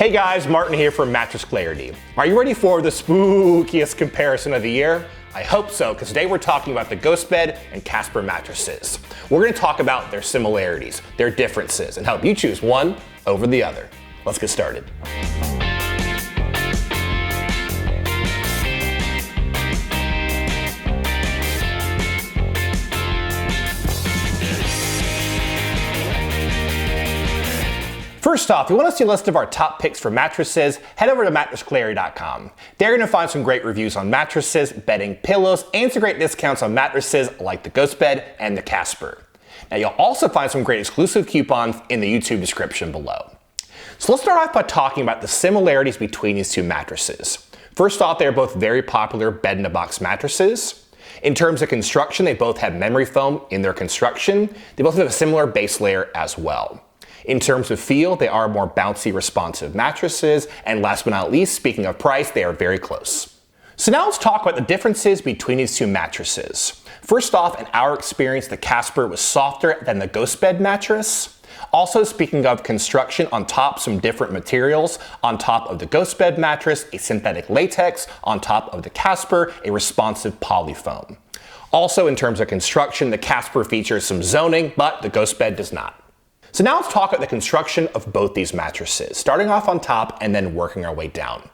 Hey guys, Martin here from Mattress Clarity. Are you ready for the spookiest comparison of the year? I hope so, because today we're talking about the GhostBed and Casper mattresses. We're going to talk about their similarities, their differences, and help you choose one over the other. Let's get started. First off, if you want to see a list of our top picks for mattresses, head over to mattressclarity.com. There you're going to find some great reviews on mattresses, bedding, pillows, and some great discounts on mattresses like the GhostBed and the Casper. Now you'll also find some great exclusive coupons in the YouTube description below. So let's start off by talking about the similarities between these two mattresses. First off, they are both very popular bed-in-a-box mattresses. In terms of construction, they both have memory foam in their construction. They both have a similar base layer as well. In terms of feel, they are more bouncy, responsive mattresses, and last but not least, speaking of price, they are very close. So now let's talk about the differences between these two mattresses. First off, in our experience, the Casper was softer than the GhostBed mattress. Also, speaking of construction, on top, some different materials. On top of the GhostBed mattress, a synthetic latex. On top of the Casper, a responsive polyfoam. Also, in terms of construction, the Casper features some zoning, but the GhostBed does not. So now let's talk about the construction of both these mattresses, starting off on top and then working our way down.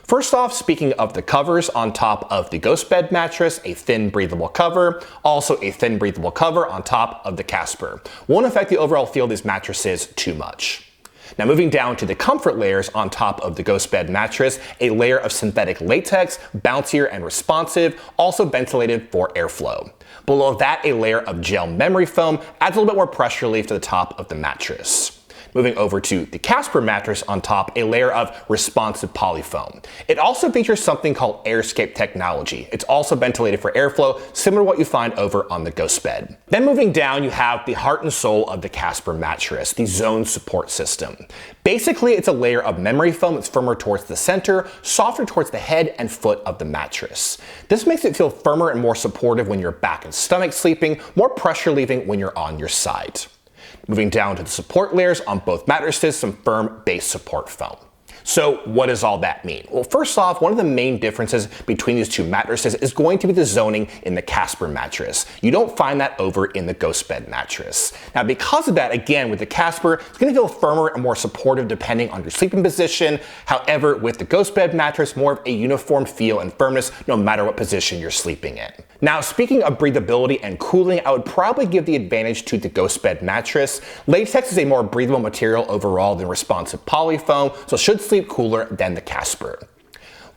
First off, speaking of the covers, on top of the GhostBed mattress, a thin breathable cover, also a thin breathable cover on top of the Casper. Won't affect the overall feel of these mattresses too much. Now moving down to the comfort layers on top of the GhostBed mattress, a layer of synthetic latex, bouncier and responsive, also ventilated for airflow. Below that, a layer of gel memory foam adds a little bit more pressure relief to the top of the mattress. Moving over to the Casper mattress on top, a layer of responsive polyfoam. It also features something called AirScape technology. It's also ventilated for airflow, similar to what you find over on the GhostBed. Then moving down, you have the heart and soul of the Casper mattress, the zone support system. Basically, it's a layer of memory foam that's firmer towards the center, softer towards the head and foot of the mattress. This makes it feel firmer and more supportive when you're back and stomach sleeping, more pressure relieving when you're on your side. Moving down to the support layers on both mattresses, some firm base support foam. So what does all that mean? Well, first off, one of the main differences between these two mattresses is going to be the zoning in the Casper mattress. You don't find that over in the GhostBed mattress. Now, because of that, again, with the Casper, it's going to feel firmer and more supportive depending on your sleeping position. However, with the GhostBed mattress, more of a uniform feel and firmness no matter what position you're sleeping in. Now, speaking of breathability and cooling, I would probably give the advantage to the GhostBed mattress. Latex is a more breathable material overall than responsive polyfoam, so it should sleep cooler than the Casper.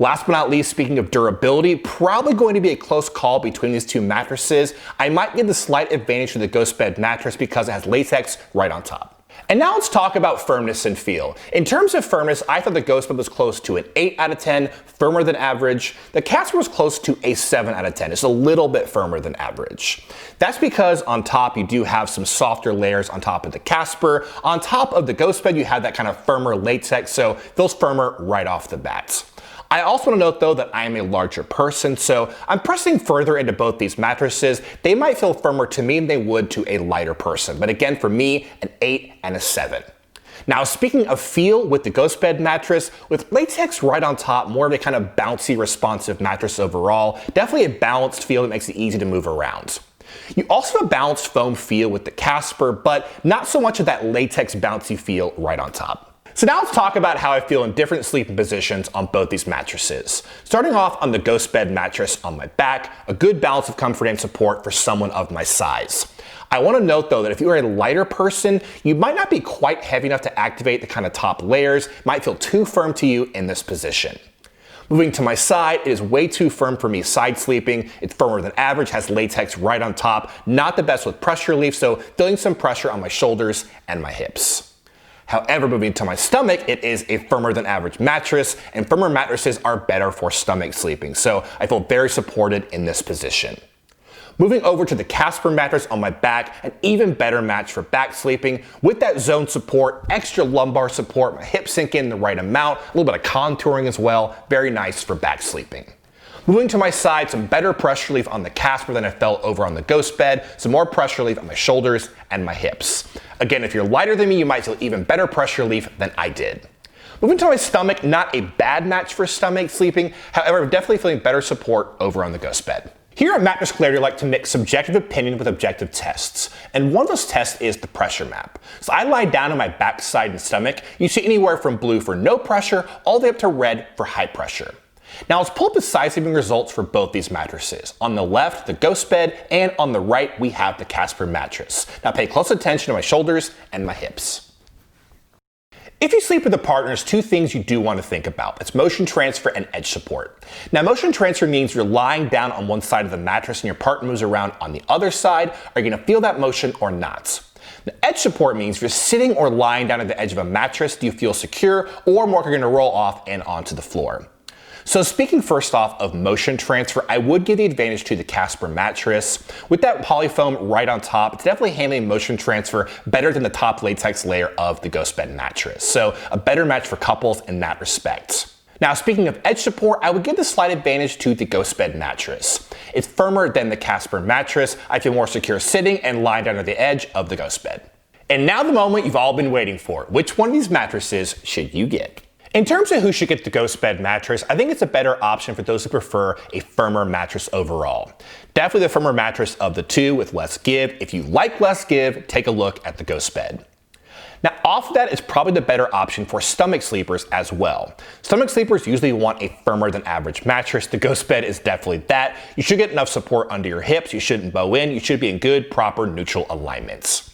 Last but not least, speaking of durability, probably going to be a close call between these two mattresses. I might give the slight advantage to the GhostBed mattress because it has latex right on top. And now let's talk about firmness and feel. In terms of firmness, I thought the GhostBed was close to an 8 out of 10, firmer than average. The Casper was close to a 7 out of 10. It's a little bit firmer than average. That's because on top you do have some softer layers on top of the Casper. On top of the GhostBed you have that kind of firmer latex, so it feels firmer right off the bat. I also want to note though that I am a larger person, so I'm pressing further into both these mattresses. They might feel firmer to me than they would to a lighter person, but again for me, an 8 and a 7. Now speaking of feel with the GhostBed mattress, with latex right on top, more of a kind of bouncy responsive mattress overall, definitely a balanced feel that makes it easy to move around. You also have a balanced foam feel with the Casper, but not so much of that latex bouncy feel right on top. So now let's talk about how I feel in different sleeping positions on both these mattresses. Starting off on the GhostBed mattress on my back, a good balance of comfort and support for someone of my size. I want to note though that if you are a lighter person, you might not be quite heavy enough to activate the kind of top layers, it might feel too firm to you in this position. Moving to my side, it is way too firm for me side sleeping. It's firmer than average, has latex right on top, not the best with pressure relief, so feeling some pressure on my shoulders and my hips. However, moving to my stomach, it is a firmer than average mattress, and firmer mattresses are better for stomach sleeping, so I feel very supported in this position. Moving over to the Casper mattress on my back, an even better match for back sleeping. With that zone support, extra lumbar support, my hips sink in the right amount, a little bit of contouring as well, very nice for back sleeping. Moving to my side, some better pressure relief on the Casper than I felt over on the GhostBed, some more pressure relief on my shoulders and my hips. Again, if you're lighter than me, you might feel even better pressure relief than I did. Moving to my stomach, not a bad match for stomach sleeping, however, I'm definitely feeling better support over on the GhostBed. Here at Mattress Clarity, I like to mix subjective opinion with objective tests, and one of those tests is the pressure map. So I lie down on my back, side, and stomach. You see anywhere from blue for no pressure, all the way up to red for high pressure. Now let's pull up the side sleeping results for both these mattresses. On the left, the GhostBed, and on the right, we have the Casper mattress. Now pay close attention to my shoulders and my hips. If you sleep with a partner, there's two things you do want to think about. It's motion transfer and edge support. Now, motion transfer means you're lying down on one side of the mattress and your partner moves around on the other side. Are you going to feel that motion or not? Now, edge support means if you're sitting or lying down at the edge of a mattress, do you feel secure, or more, you're going to roll off and onto the floor. So speaking first off of motion transfer, I would give the advantage to the Casper mattress. With that polyfoam right on top, it's definitely handling motion transfer better than the top latex layer of the GhostBed mattress. So a better match for couples in that respect. Now speaking of edge support, I would give the slight advantage to the GhostBed mattress. It's firmer than the Casper mattress. I feel more secure sitting and lying down at the edge of the GhostBed. And now the moment you've all been waiting for. Which one of these mattresses should you get? In terms of who should get the GhostBed mattress, I think it's a better option for those who prefer a firmer mattress overall. Definitely the firmer mattress of the two with less give. If you like less give, take a look at the GhostBed. Now off of that is probably the better option for stomach sleepers as well. Stomach sleepers usually want a firmer than average mattress. The GhostBed is definitely that. You should get enough support under your hips. You shouldn't bow in. You should be in good, proper, neutral alignments.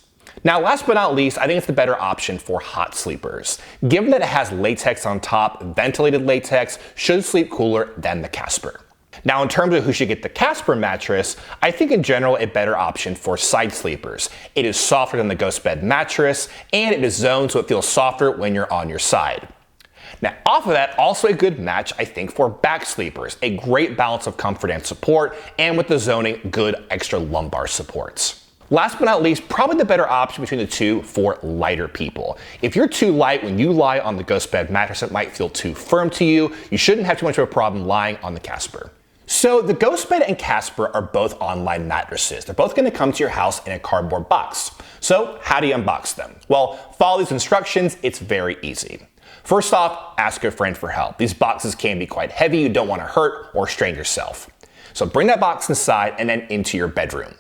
Now, last but not least, I think it's the better option for hot sleepers. Given that it has latex on top, ventilated latex should sleep cooler than the Casper. Now, in terms of who should get the Casper mattress, I think in general a better option for side sleepers. It is softer than the GhostBed mattress, and it is zoned so it feels softer when you're on your side. Now, off of that, also a good match, I think, for back sleepers. A great balance of comfort and support, and with the zoning, good extra lumbar supports. Last but not least, probably the better option between the two for lighter people. If you're too light when you lie on the GhostBed mattress, it might feel too firm to you. You shouldn't have too much of a problem lying on the Casper. So the GhostBed and Casper are both online mattresses. They're both going to come to your house in a cardboard box. So how do you unbox them? Well, follow these instructions. It's very easy. First off, ask a friend for help. These boxes can be quite heavy. You don't want to hurt or strain yourself. So bring that box inside and then into your bedroom.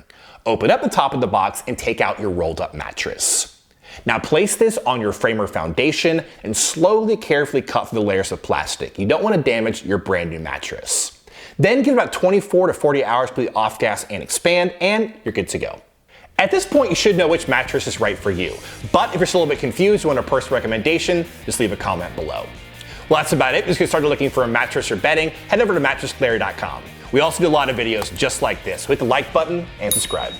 Open up the top of the box and take out your rolled up mattress. Now place this on your frame or foundation and slowly, carefully cut through the layers of plastic. You don't want to damage your brand new mattress. Then give it about 24 to 40 hours to be off gas and expand, and you're good to go. At this point, you should know which mattress is right for you. But if you're still a little bit confused, you want a personal recommendation, just leave a comment below. Well, that's about it. Just get started looking for a mattress or bedding, head over to mattressclarity.com. We also do a lot of videos just like this. Hit the like button and subscribe.